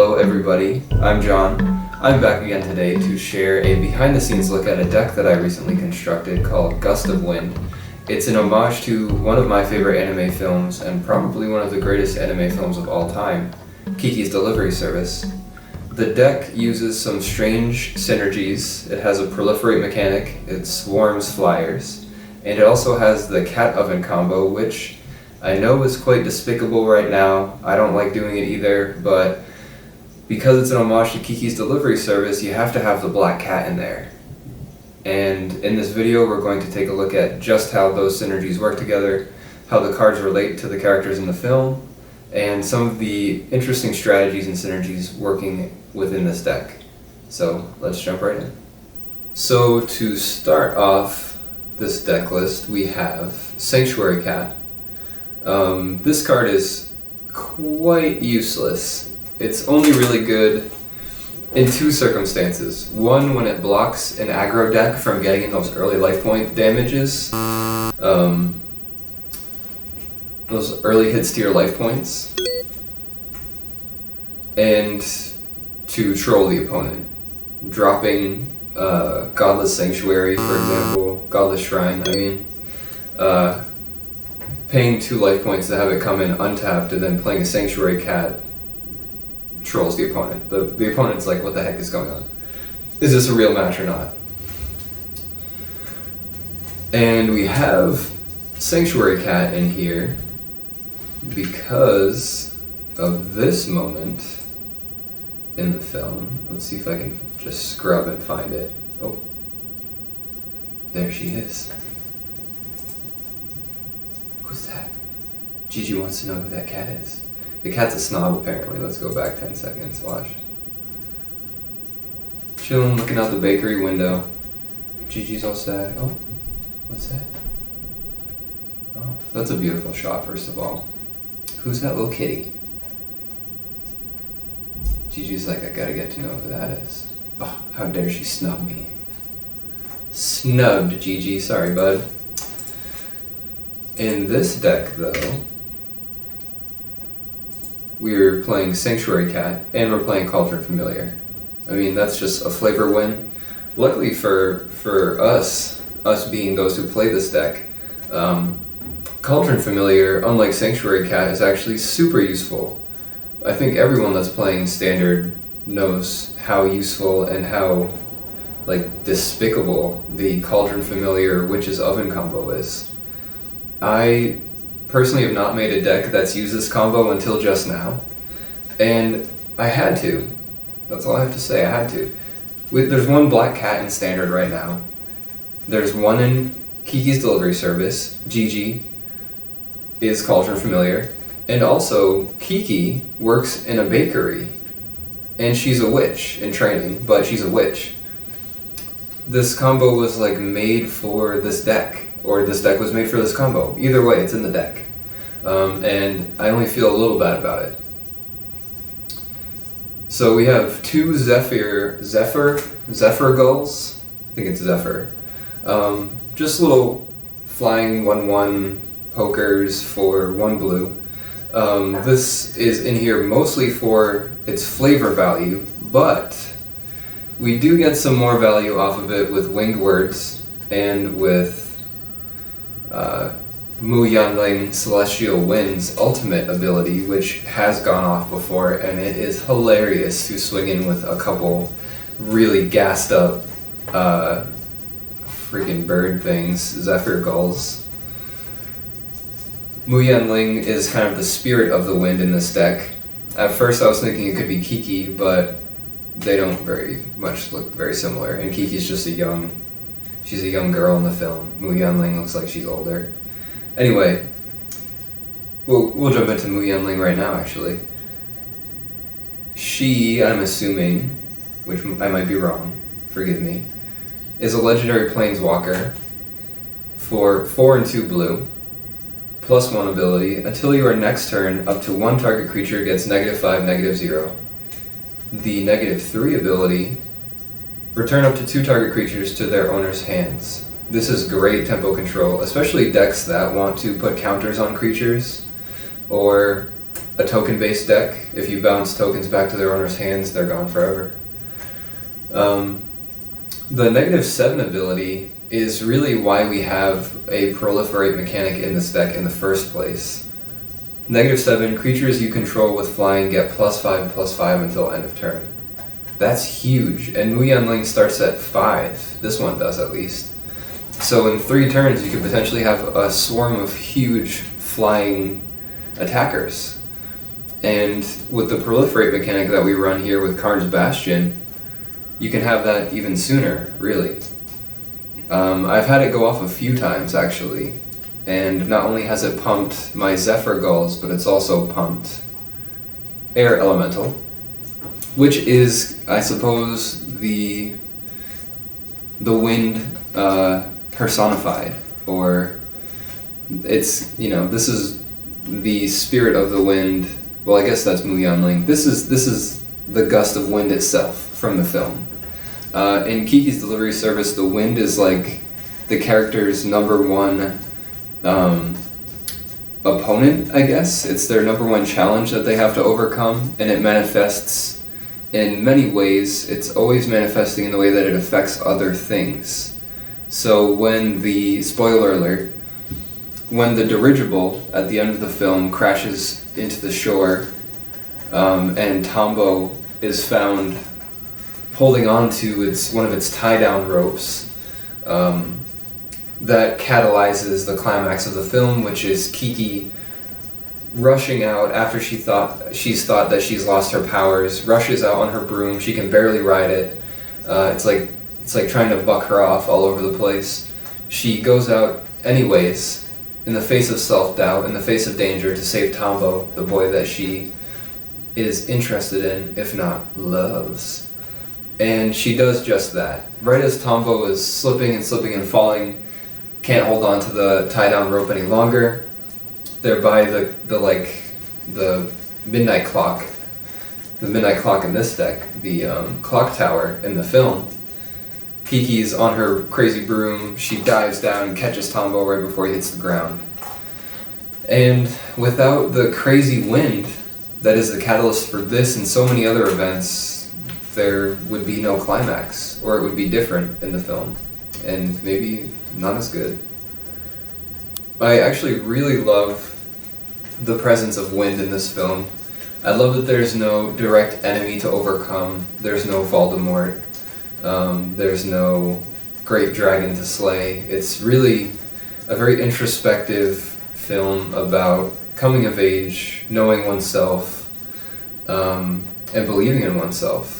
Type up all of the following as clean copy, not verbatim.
Hello everybody, I'm John. I'm back again today to share a behind-the-scenes look at a deck that I recently constructed called Gust of Wind. It's an homage to one of my favorite anime films and probably one of the greatest anime films of all time, Kiki's Delivery Service. The deck uses some strange synergies. It has a proliferate mechanic, it swarms flyers, and it also has the cat oven combo, which I know is quite despicable right now. I don't like doing it either, but because it's an homage to Kiki's Delivery Service, you have to have the black cat in there. And in this video, we're going to take a look at just how those synergies work together, how the cards relate to the characters in the film, and some of the interesting strategies and synergies working within this deck. So let's jump right in. So to start off this deck list, we have Sanctuary Cat. This card is quite useless. It's only really good in two circumstances. One, when it blocks an aggro deck from getting in those early life point damages, those early hits to your life points, and to troll the opponent. Dropping Godless Sanctuary, for example, Godless Shrine, paying 2 life points to have it come in untapped and then playing a Sanctuary Cat trolls the opponent. The opponent's like, what the heck is going on? Is this a real match or not? And we have Sanctuary Cat in here because of this moment in the film. Let's see if I can just scrub and find it. Oh, there she is. Who's that? Gigi wants to know who that cat is. The cat's a snob, apparently. Let's go back 10 seconds. Watch. Chilling, looking out the bakery window. Gigi's all sad. Oh, what's that? Oh, that's a beautiful shot, first of all. Who's that little kitty? Gigi's like, I gotta get to know who that is. Oh, how dare she snub me. Snubbed, Gigi. Sorry, bud. In this deck, though, we're playing Sanctuary Cat, and we're playing Cauldron Familiar. I mean, that's just a flavor win. Luckily for us being those who play this deck, Cauldron Familiar, unlike Sanctuary Cat, is actually super useful. I think everyone that's playing Standard knows how useful and how, despicable the Cauldron Familiar Witch's Oven combo is. I personally have not made a deck that's used this combo until just now, and I had to. That's all I have to say, I had to. There's one black cat in Standard right now. There's one in Kiki's Delivery Service. Gigi is Cauldron Familiar, and also Kiki works in a bakery, and she's a witch in training, but she's a witch. This combo was made for this deck. Or this deck was made for this combo. Either way, it's in the deck. And I only feel a little bad about it. So we have 2 Zephyr Gulls. I think it's Zephyr. Just little flying 1/1 pokers for 1 blue. This is in here mostly for its flavor value, but we do get some more value off of it with Winged Words and with Mu Yanling Celestial Wind's ultimate ability, which has gone off before, and it is hilarious to swing in with a couple really gassed up freaking bird things, Zephyr Gulls. Mu Yanling is kind of the spirit of the wind in this deck. At first I was thinking it could be Kiki, but they don't very much look very similar, and Kiki's just she's a young girl in the film. Mu Yanling looks like she's older. Anyway, we'll jump into Mu Yanling right now, actually. She, I'm assuming, which I might be wrong, forgive me, is a legendary planeswalker for 4 and 2 blue, +1 ability. Until your next turn, up to 1 target creature gets -5, -0. The -3 ability, return up to 2 target creatures to their owner's hands. This is great tempo control, especially decks that want to put counters on creatures, or a token-based deck. If you bounce tokens back to their owner's hands, they're gone forever. The -7 ability is really why we have a proliferate mechanic in this deck in the first place. -7, creatures you control with flying get +5/+5 until end of turn. That's huge, and Muyanling starts at 5. This one does, at least. So in 3 turns, you could potentially have a swarm of huge flying attackers. And with the proliferate mechanic that we run here with Karn's Bastion, you can have that even sooner, really. I've had it go off a few times, actually, and not only has it pumped my Zephyr Gulls, but it's also pumped Air Elemental, which is, I suppose, the wind personified, or it's, this is the spirit of the wind. Well, I guess that's Muyanling. This is the Gust of Wind itself from the film. In Kiki's Delivery Service, the wind is like the character's #1 opponent, I guess. It's their #1 challenge that they have to overcome, and it manifests in many ways. It's always manifesting in the way that it affects other things. So when spoiler alert, when the dirigible at the end of the film crashes into the shore, and Tombo is found holding on to one of its tie-down ropes, that catalyzes the climax of the film, which is Kiki rushing out after she's thought that she's lost her powers, rushes out on her broom. She can barely ride it. It's like trying to buck her off all over the place. She goes out anyways, in the face of self-doubt, in the face of danger, to save Tombo, the boy that she is interested in, if not loves. And she does just that. Right as Tombo is slipping and falling, can't hold on to the tie-down rope any longer, they're by the midnight clock. The midnight clock in this deck, the clock tower in the film. Kiki's on her crazy broom, she dives down and catches Tombo right before he hits the ground. And without the crazy wind that is the catalyst for this and so many other events, there would be no climax, or it would be different in the film, and maybe not as good. I actually really love the presence of wind in this film. I love that there's no direct enemy to overcome. There's no Voldemort. There's no great dragon to slay. It's really a very introspective film about coming of age, knowing oneself, and believing in oneself.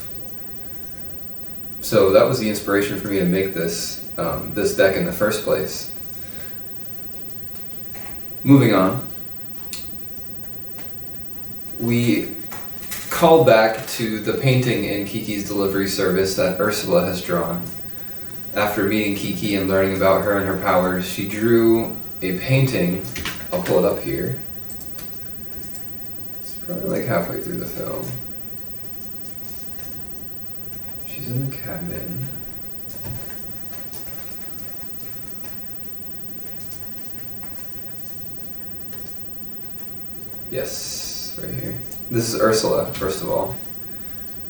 So that was the inspiration for me to make this deck in the first place. Moving on, we call back to the painting in Kiki's Delivery Service that Ursula has drawn. After meeting Kiki and learning about her and her powers, she drew a painting. I'll pull it up here. It's probably like halfway through the film. She's in the cabin. Yes, right here. This is Ursula, first of all.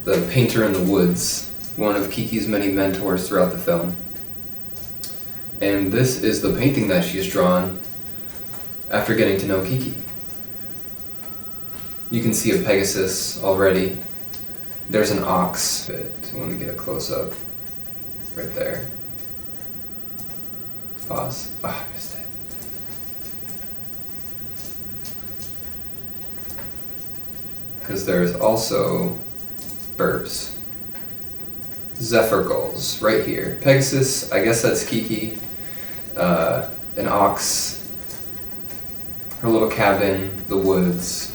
The painter in the woods, one of Kiki's many mentors throughout the film. And this is the painting that she's drawn after getting to know Kiki. You can see a Pegasus already. There's an ox. I want to get a close-up right there. Pause. Ah, I missed it. Because there's also birds. Zephyr Gulls, right here. Pegasus, I guess that's Kiki. An ox. Her little cabin, the woods.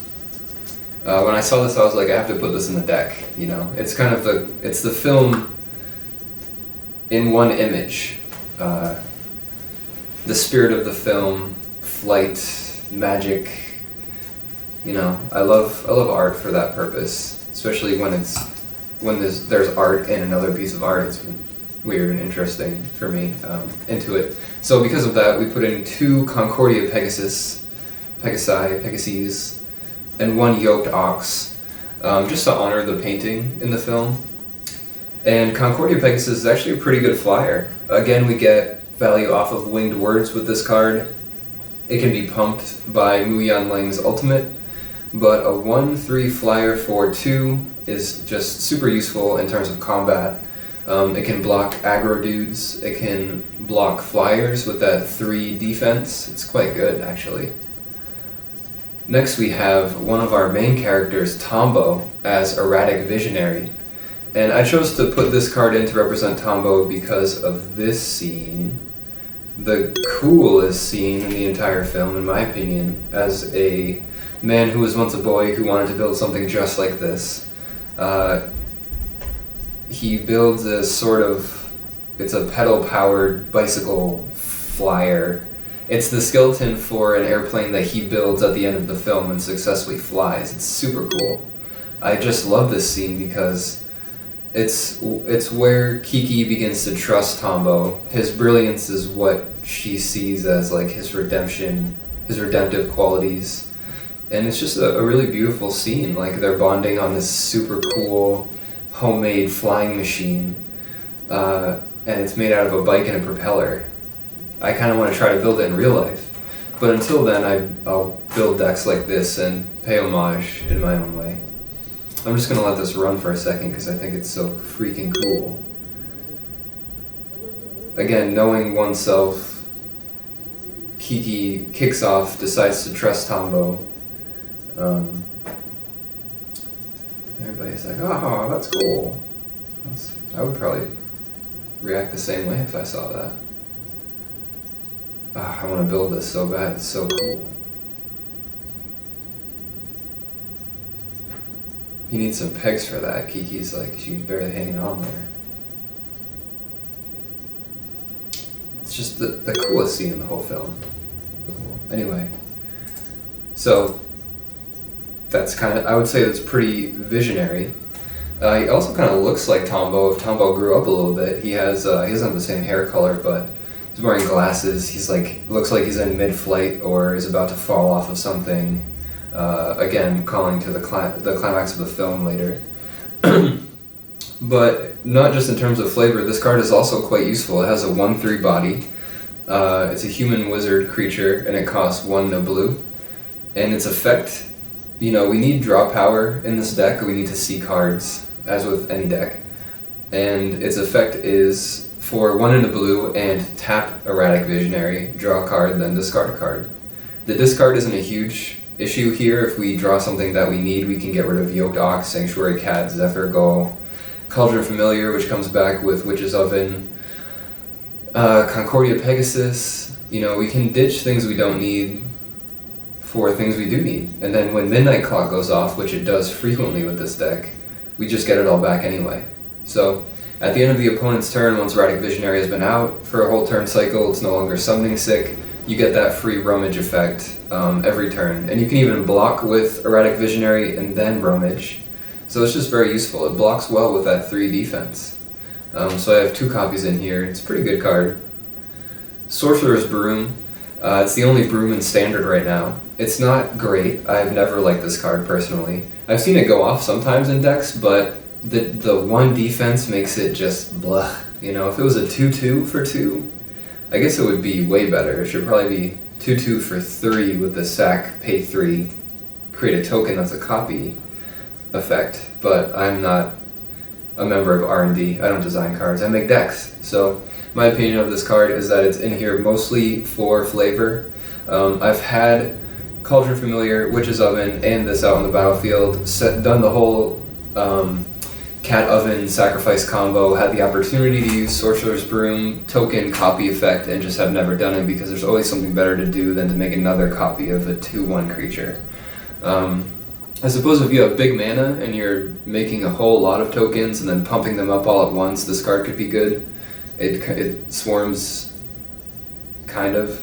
When I saw this, I was like, I have to put this in the deck, It's kind of it's the film in one image. The spirit of the film, flight, magic, I love art for that purpose, especially when there's art in another piece of art. It's weird and interesting for me, into it. So because of that, we put in 2 Concordia Pegasus, and 1 yoked ox, just to honor the painting in the film. And Concordia Pegasus is actually a pretty good flyer. Again, we get value off of winged words with this card. It can be pumped by Mu Yanling's ultimate, but a 1/3 flyer for 2 is just super useful in terms of combat. It can block aggro dudes, it can block flyers with that 3 defense. It's quite good, actually. Next we have one of our main characters, Tombo, as Erratic Visionary. And I chose to put this card in to represent Tombo because of this scene. The coolest scene in the entire film, in my opinion, as a man who was once a boy who wanted to build something just like this. He builds a sort of, it's a pedal-powered bicycle flyer. It's the skeleton for an airplane that he builds at the end of the film and successfully flies. It's super cool. I just love this scene because it's where Kiki begins to trust Tombo. His brilliance is what she sees as like his redemption, his redemptive qualities. And it's just a really beautiful scene. Like they're bonding on this super cool homemade flying machine. And it's made out of a bike and a propeller. I kind of want to try to build it in real life. But until then, I'll build decks like this and pay homage in my own way. I'm just going to let this run for a second because I think it's so freaking cool. Again, knowing oneself, Kiki kicks off, decides to trust Tombo. Everybody's like, oh, that's cool. I would probably react the same way if I saw that. Oh, I want to build this so bad, it's so cool. He needs some pegs for that. Kiki's like, she's barely hanging on there. It's just the coolest scene in the whole film. Anyway, so that's kind of, I would say that's pretty visionary. He also kind of looks like Tombo. If Tombo grew up a little bit, he doesn't have the same hair color, but he's wearing glasses. He's like, looks like he's in mid-flight or is about to fall off of something. Again, calling to the climax of the film later. But not just in terms of flavor, this card is also quite useful. It has a 1/3 body. It's a human wizard creature, and it costs 1 no blue. And its effect, we need draw power in this deck. We need to see cards, as with any deck. And its effect is for 1 and a blue and tap Erratic Visionary, draw a card, then discard a card. The discard isn't a huge issue here. If we draw something that we need, we can get rid of Yoked Ox, Sanctuary Cat, Zephyr Gull, Cauldron Familiar, which comes back with Witch's Oven, Concordia Pegasus. We can ditch things we don't need for things we do need. And then when Midnight Clock goes off, which it does frequently with this deck, we just get it all back anyway. So at the end of the opponent's turn, once Erratic Visionary has been out for a whole turn cycle, it's no longer summoning sick, you get that free Rummage effect every turn. And you can even block with Erratic Visionary and then Rummage. So it's just very useful. It blocks well with that 3 defense. So I have 2 copies in here. It's a pretty good card. Sorcerer's Broom. It's the only broom in Standard right now. It's not great. I've never liked this card personally. I've seen it go off sometimes in decks, but the 1 defense makes it just blah. If it was a 2/2 for 2, I guess it would be way better. It should probably be 2/2 for 3 with the sack, pay 3, create a token that's a copy effect. But I'm not a member of R&D. I don't design cards. I make decks. So my opinion of this card is that it's in here mostly for flavor. I've had Cauldron Familiar, Witch's Oven, and this out on the battlefield, done the whole Cat Oven sacrifice combo, had the opportunity to use Sorcerer's Broom, token, copy effect, and just have never done it because there's always something better to do than to make another copy of a 2/1 creature. I suppose if you have big mana and you're making a whole lot of tokens and then pumping them up all at once, this card could be good. It swarms, kind of.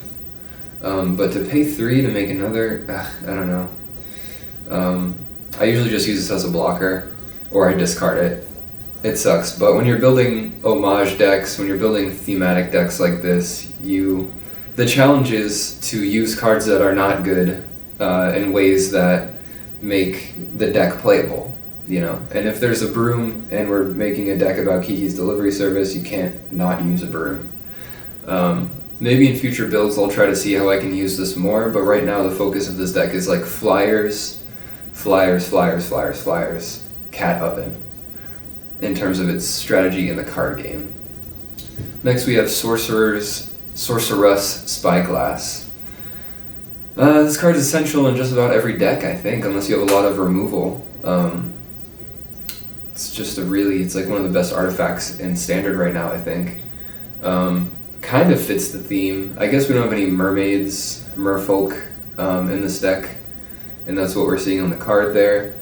But to pay 3 to make another, I don't know. I usually just use this as a blocker, or I discard it. It sucks, but when you're building homage decks, when you're building thematic decks like this, the challenge is to use cards that are not good in ways that make the deck playable, you know? And if there's a broom and we're making a deck about Kiki's Delivery Service, you can't not use a broom. Maybe in future builds I'll try to see how I can use this more, but right now the focus of this deck is like flyers, flyers, flyers, flyers, flyers, cat oven, in terms of its strategy in the card game. Next we have Sorceress Spyglass. This card is essential in just about every deck, I think, unless you have a lot of removal. It's like one of the best artifacts in Standard right now, I think. Kind of fits the theme. I guess we don't have any mermaids, merfolk in this deck, and that's what we're seeing on the card there.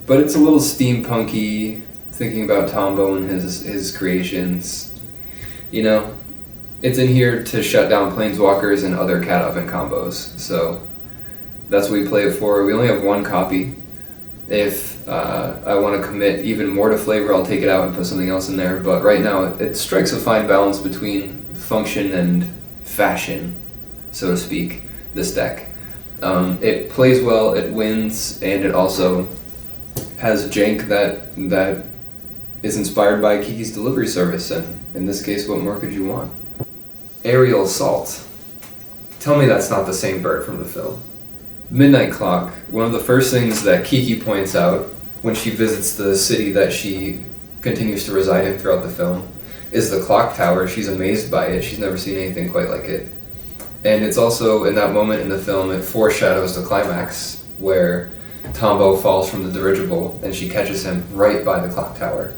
But it's a little steampunky, thinking about Tombo and his creations. You know, it's in here to shut down planeswalkers and other cat oven combos, so that's what we play it for. We only have one copy. If I want to commit even more to flavor, I'll take it out and put something else in there, but right now it strikes a fine balance between function and fashion, so to speak, this deck. It plays well, it wins, and it also has jank that is inspired by Kiki's Delivery Service, and in this case, what more could you want? Aerial Assault. Tell me that's not the same bird from the film. Midnight Clock, one of the first things that Kiki points out when she visits the city that she continues to reside in throughout the film is the clock tower. She's amazed by it. She's never seen anything quite like it. And it's also, in that moment in the film, it foreshadows the climax where Tombo falls from the dirigible and she catches him right by the clock tower.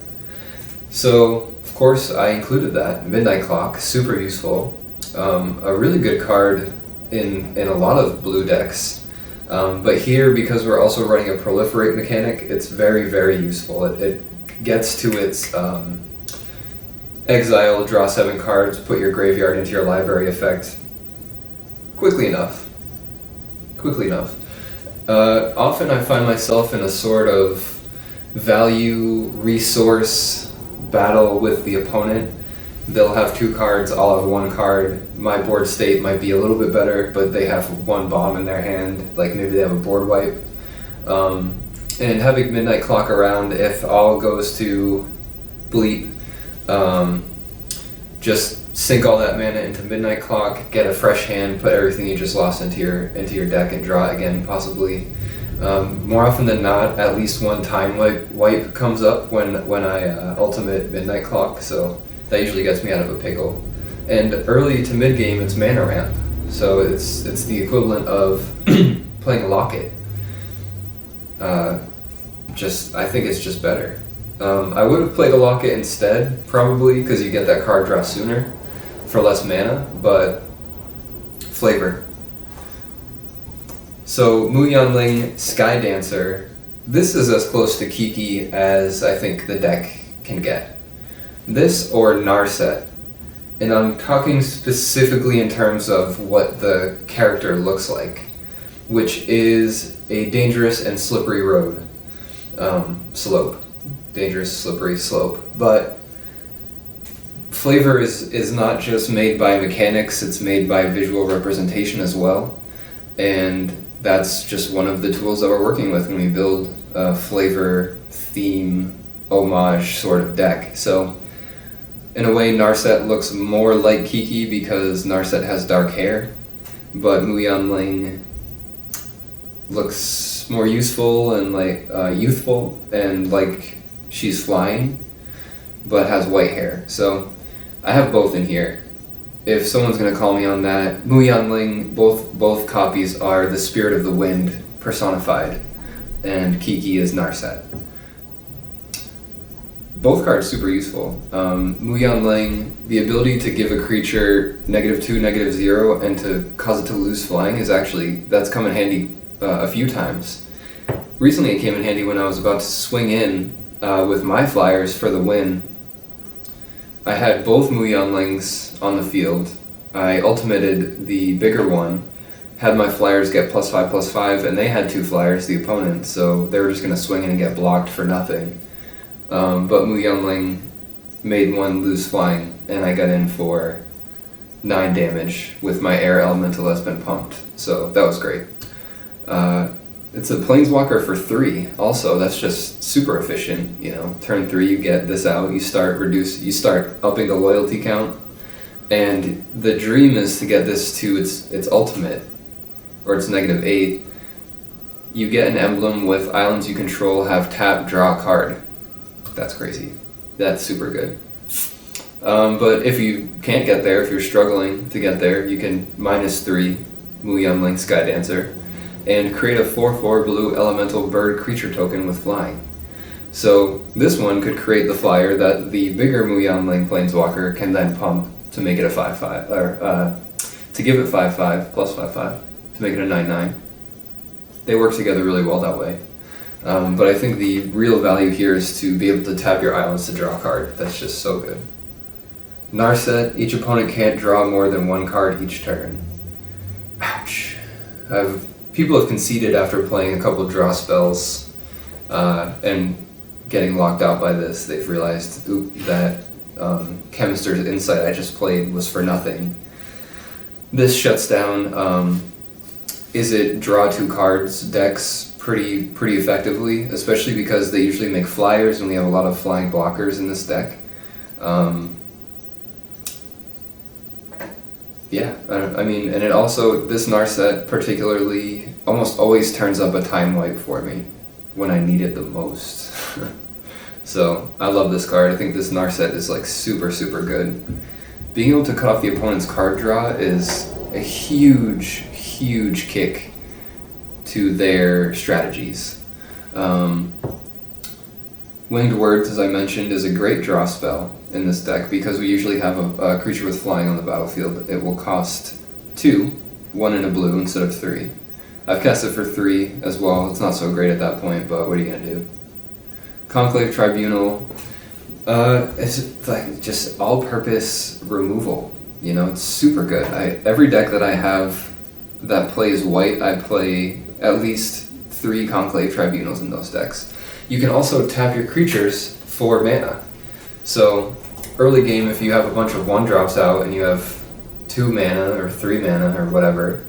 So, of course, I included that. Midnight Clock, super useful. A really good card in a lot of blue decks. But here, because we're also running a proliferate mechanic, it's very, very useful. It gets to its exile, draw 7 cards, put your graveyard into your library effect quickly enough. Often I find myself in a sort of value resource battle with the opponent. They'll have 2 cards, I'll have 1 card. My board state might be a little bit better, but they have 1 bomb in their hand, like maybe they have a board wipe. And having Midnight Clock around, if all goes to bleep, just sink all that mana into Midnight Clock, get a fresh hand, put everything you just lost into your deck and draw again, possibly. More often than not, at least 1 time wipe comes up when I ultimate Midnight Clock, so that usually gets me out of a pickle. And early to mid game, it's mana ramp, so it's the equivalent of playing a Locket. I think it's just better. I would have played a Locket instead, probably, because you get that card draw sooner for less mana, but flavor. So Mu Yanling, Sky Dancer, this is as close to Kiki as I think the deck can get. This or Narset, and I'm talking specifically in terms of what the character looks like, which is a dangerous and slippery road. Slope. Dangerous, slippery slope. But flavor is not just made by mechanics, it's made by visual representation as well. And that's just one of the tools that we're working with when we build a flavor, theme, homage sort of deck. So in a way, Narset looks more like Kiki because Narset has dark hair, but Mu Yanling looks more useful and like youthful and like she's flying, but has white hair. So I have both in here. If someone's gonna call me on that, Mu Yanling, both copies are the Spirit of the Wind personified, and Kiki is Narset. Both cards super useful. Mu Yanling, the ability to give a creature -2, -0, and to cause it to lose flying is that's come in handy a few times. Recently it came in handy when I was about to swing in with my flyers for the win. I had both Mu Yanlings on the field. I ultimated the bigger one, had my flyers get +5/+5, and they had 2 flyers, the opponent, so they were just going to swing in and get blocked for nothing. But Mu Yanling made 1 lose flying, and I got in for 9 damage with my air elemental that's been pumped, so that was great. It's a planeswalker for 3 also. That's just super efficient, you know. Turn 3, you get this out, you start upping the loyalty count. And the dream is to get this to its ultimate, or its -8. You get an emblem with islands you control have tap, draw a card. That's crazy. That's super good. But if you can't get there, if you're struggling to get there, you can -3 Mu-Young Sky Dancer and create a 4/4 blue elemental bird creature token with flying. So this one could create the flyer that the bigger Mu-Young Planeswalker can then pump to make it a 5/5, or to give it 5/5 plus 5/5 to make it a 9/9. They work together really well that way. But I think the real value here is to be able to tap your islands to draw a card. That's just so good. Narset, each opponent can't draw more than 1 card each turn. Ouch. People have conceded after playing a couple of draw spells and getting locked out by this. They've realized that Chemister's Insight I just played was for nothing. This shuts down Is It Draw 2 Cards decks pretty effectively, especially because they usually make flyers and we have a lot of flying blockers in this deck. Yeah, I mean, and it also, this Narset particularly almost always turns up a time wipe for me when I need it the most. So I love this card. I think this Narset is like super good. Being able to cut off the opponent's card draw is a huge kick to their strategies. Winged Words, as I mentioned, is a great draw spell in this deck because we usually have a creature with flying on the battlefield. It will cost 2, 1 in a blue instead of 3. I've cast it for 3 as well. It's not so great at that point, but what are you going to do? Conclave Tribunal, it's like just all-purpose removal. You know, it's super good. Every deck that I have that plays white, I play at least 3 Conclave Tribunals in those decks. You can also tap your creatures for mana. So early game, if you have a bunch of 1-drops out and you have 2 mana or 3 mana or whatever,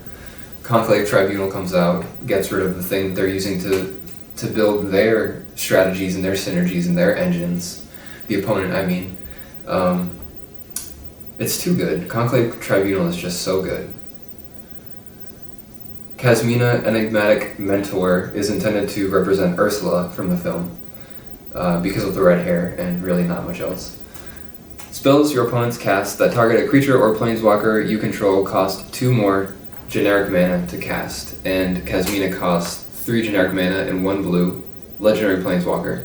Conclave Tribunal comes out, gets rid of the thing that they're using to build their strategies and their synergies and their engines. The opponent, I mean. It's too good. Conclave Tribunal is just so good. Kasmina, Enigmatic Mentor, is intended to represent Ursula from the film because of the red hair and really not much else. Spells your opponents cast that target a creature or planeswalker you control cost 2 more generic mana to cast, and Kasmina costs 3 generic mana and 1 blue, legendary planeswalker.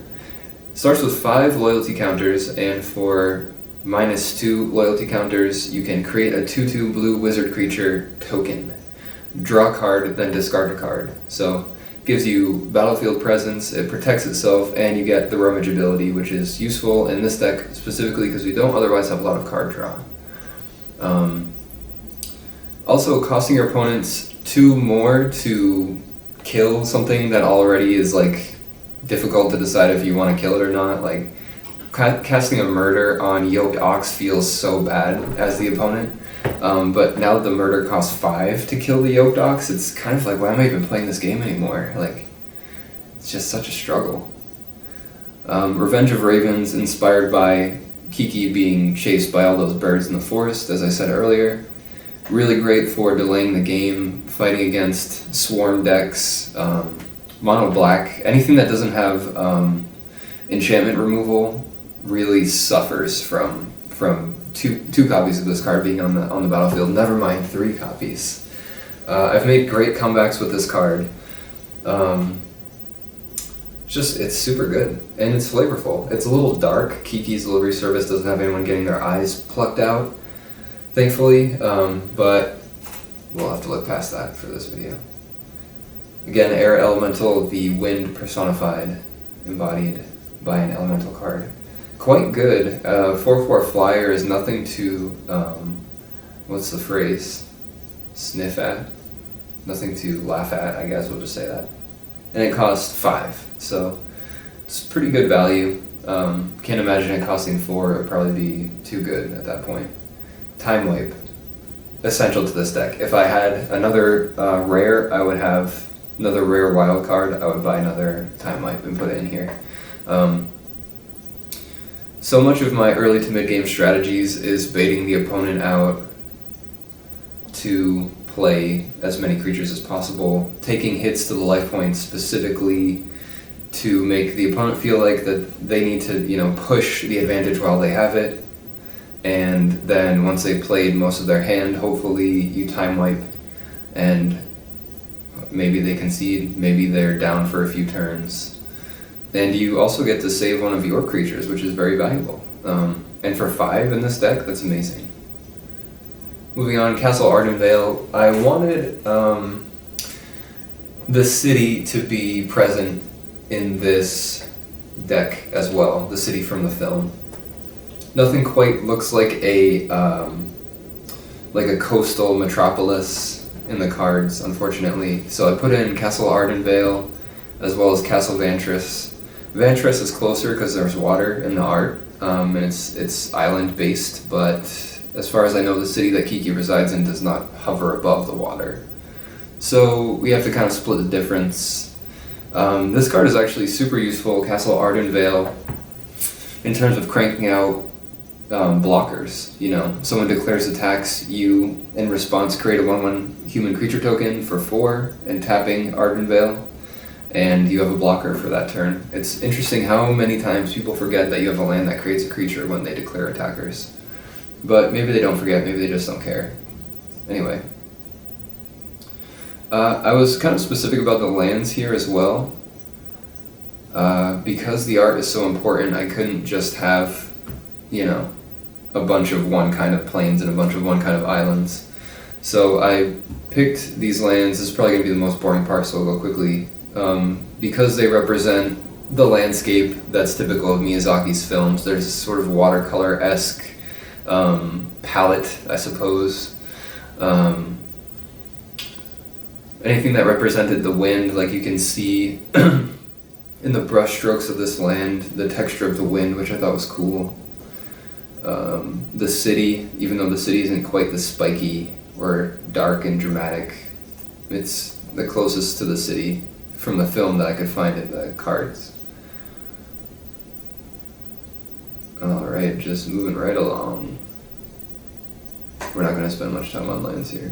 Starts with 5 loyalty counters, and for -2 loyalty counters, you can create a 2/2 blue wizard creature token. Draw a card, then discard a card. So gives you battlefield presence, it protects itself, and you get the Homage ability, which is useful in this deck specifically because we don't otherwise have a lot of card draw. Also, costing your opponents 2 more to kill something that already is like difficult to decide if you want to kill it or not. Like casting a murder on Yoked Ox feels so bad as the opponent. But now that the murder costs 5 to kill the Yoked Ox, it's kind of like, why am I even playing this game anymore? Like, it's just such a struggle. Revenge of Ravens, inspired by Kiki being chased by all those birds in the forest, as I said earlier. Really great for delaying the game, fighting against swarm decks, mono black. Anything that doesn't have enchantment removal really suffers from two copies of this card being on the battlefield. Never mind 3 copies. I've made great comebacks with this card. It's super good and it's flavorful. It's a little dark. Kiki's Delivery Service doesn't have anyone getting their eyes plucked out, thankfully, but we'll have to look past that for this video. Again, Air Elemental, the wind personified, embodied by an elemental card. Quite good. 4/4 flyer is nothing to, what's the phrase? Sniff at? Nothing to laugh at, I guess we'll just say that. And it costs 5, so it's pretty good value. Can't imagine it costing 4, it would probably be too good at that point. Time Wipe, essential to this deck. If I had another rare, I would have another rare wild card, I would buy another Time Wipe and put it in here. So much of my early to mid-game strategies is baiting the opponent out to play as many creatures as possible, taking hits to the life points specifically to make the opponent feel like that they need to, push the advantage while they have it. And then once they've played most of their hand, hopefully you Time Wipe and maybe they concede, maybe they're down for a few turns. And you also get to save one of your creatures, which is very valuable. And for 5 in this deck, that's amazing. Moving on, Castle Ardenvale. I wanted the city to be present in this deck as well, the city from the film. Nothing quite looks like a coastal metropolis in the cards, unfortunately. So I put in Castle Ardenvale as well as Castle Vantress. Vantress is closer because there's water in the art, and it's island based, but as far as I know, the city that Kiki resides in does not hover above the water. So we have to kind of split the difference. This card is actually super useful, Castle Ardenvale, in terms of cranking out blockers. Someone declares attacks, you in response create a 1/1 human creature token for 4 and tapping Ardenvale, and you have a blocker for that turn. It's interesting how many times people forget that you have a land that creates a creature when they declare attackers. But maybe they don't forget, maybe they just don't care. Anyway. I was kind of specific about the lands here as well. Because the art is so important, I couldn't just have, a bunch of one kind of plains and a bunch of one kind of islands. So I picked these lands. This is probably going to be the most boring part, so I'll go quickly. Because they represent the landscape that's typical of Miyazaki's films. There's this sort of watercolor-esque palette, I suppose. Anything that represented the wind, like you can see in the brush strokes of this land, the texture of the wind, which I thought was cool. The city, even though the city isn't quite the spiky or dark and dramatic, it's the closest to the city from the film that I could find in the cards. Alright, just moving right along. We're not going to spend much time on lands here.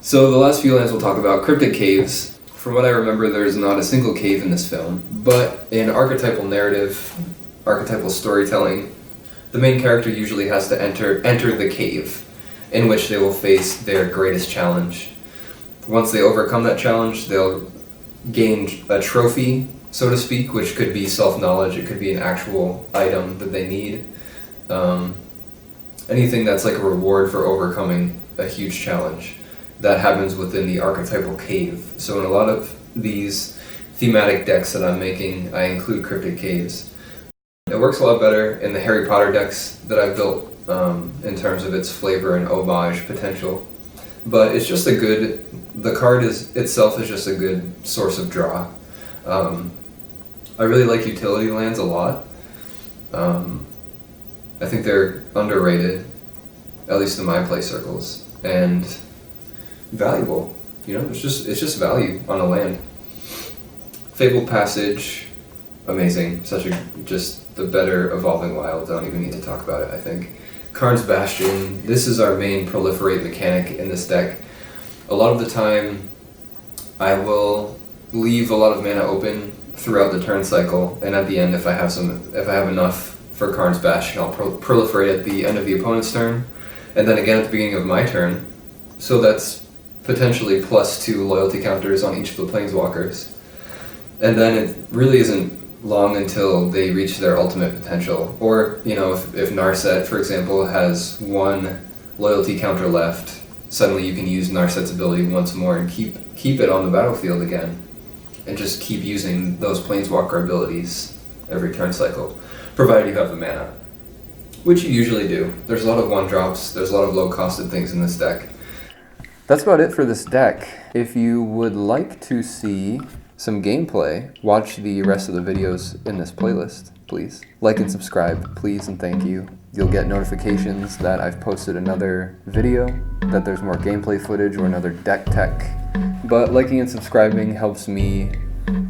So the last few lands we'll talk about, Cryptic Caves. From what I remember, there's not a single cave in this film, but in archetypal narrative, archetypal storytelling, the main character usually has to enter the cave, in which they will face their greatest challenge. Once they overcome that challenge, they'll gain a trophy, so to speak, which could be self-knowledge, it could be an actual item that they need. Anything that's like a reward for overcoming a huge challenge. That happens within the archetypal cave. So in a lot of these thematic decks that I'm making, I include Cryptic Caves. It works a lot better in the Harry Potter decks that I've built in terms of its flavor and homage potential. But it's just the card itself is just a good source of draw. I really like utility lands a lot. I think they're underrated, at least in my play circles, and valuable. It's just value on a land. Fabled Passage, amazing. Just the better evolving wild. Don't even need to talk about it, I think. Karn's Bastion, this is our main proliferate mechanic in this deck. A lot of the time, I will leave a lot of mana open throughout the turn cycle, and at the end, if I have enough for Karn's Bastion, I'll proliferate at the end of the opponent's turn, and then again at the beginning of my turn. So that's potentially +2 loyalty counters on each of the planeswalkers. And then it really isn't long until they reach their ultimate potential. Or, if Narset, for example, has 1 loyalty counter left, suddenly you can use Narset's ability once more and keep it on the battlefield again. And just keep using those planeswalker abilities every turn cycle, provided you have the mana. Which you usually do. There's a lot of 1-drops, there's a lot of low-costed things in this deck. That's about it for this deck. If you would like to see some gameplay, watch the rest of the videos in this playlist, please. Like and subscribe, please and thank you. You'll get notifications that I've posted another video, that there's more gameplay footage or another deck tech but liking and subscribing helps me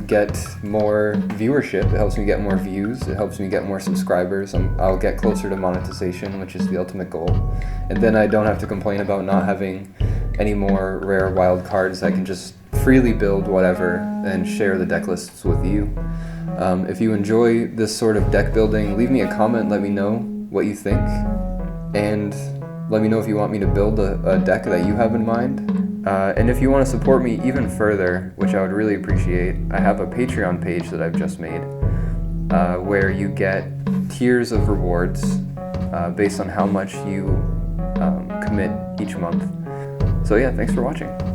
get more viewership, it helps me get more views, it helps me get more subscribers. I'll get closer to monetization, which is the ultimate goal. And then I don't have to complain about not having any more rare wild cards. I can just freely build whatever and share the deck lists with you. If you enjoy this sort of deck building, leave me a comment, let me know what you think, and let me know if you want me to build a deck that you have in mind. And if you want to support me even further, which I would really appreciate, I have a Patreon page that I've just made where you get tiers of rewards based on how much you commit each month. So yeah, thanks for watching.